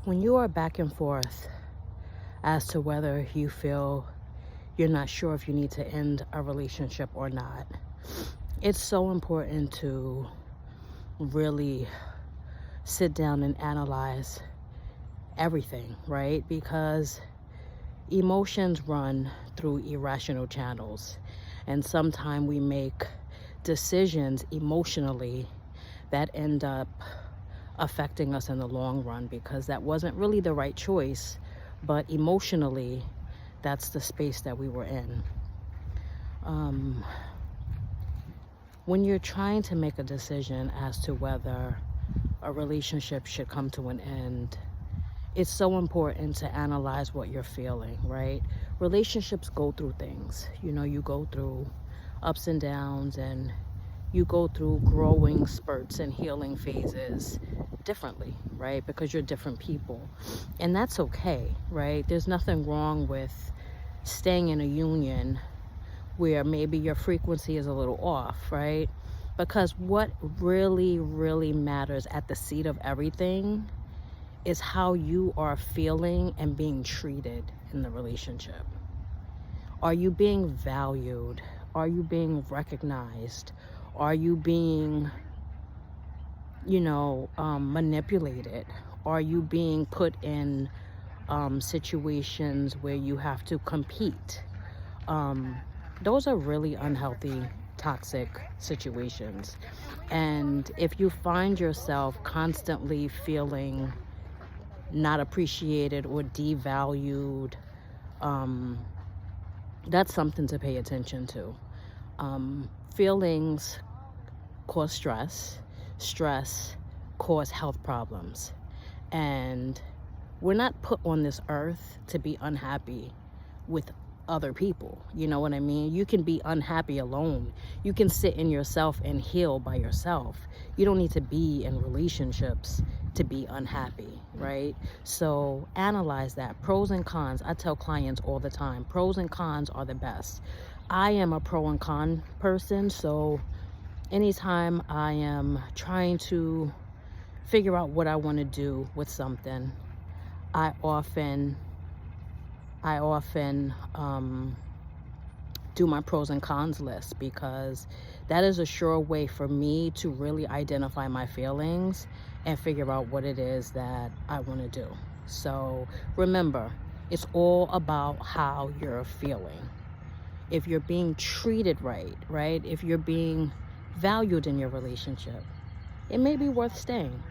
When you are back and forth as to whether you feel you're not sure if you need to end a relationship or not, it's so important to really sit down and analyze everything, right? Because emotions run through irrational channels, and sometimes we make decisions emotionally that end up affecting us in the long run because that wasn't really the right choice, but emotionally that's the space that we were in. When you're trying to make a decision as to whether a relationship should come to an end, it's so important to analyze what you're feeling, right? Relationships go through things. You go through ups and downs, and you go through growing spurts and healing phases differently, right? Because you're different people. And that's okay, right? There's nothing wrong with staying in a union where maybe your frequency is a little off, right? Because what really, really matters at the seat of everything is how you are feeling and being treated in the relationship. Are you being valued? Are you being recognized? Are you being, manipulated? Are you being put in situations where you have to compete? Those are really unhealthy, toxic situations. And if you find yourself constantly feeling not appreciated or devalued, that's something to pay attention to. Feelings cause stress cause health problems, and we're not put on this earth to be unhappy with other people. You know what I mean? You can be unhappy alone. You can sit in yourself and heal by yourself. You don't need to be in relationships to be unhappy, right? So analyze that. Pros and cons. I tell clients all the time, pros and cons are the best. I am a pro and con person, so anytime I am trying to figure out what I want to do with something, I often do my pros and cons list, because that is a sure way for me to really identify my feelings and figure out what it is that I want to do. So remember, it's all about how you're feeling. If you're being treated right? If you're being valued in your relationship, it may be worth staying.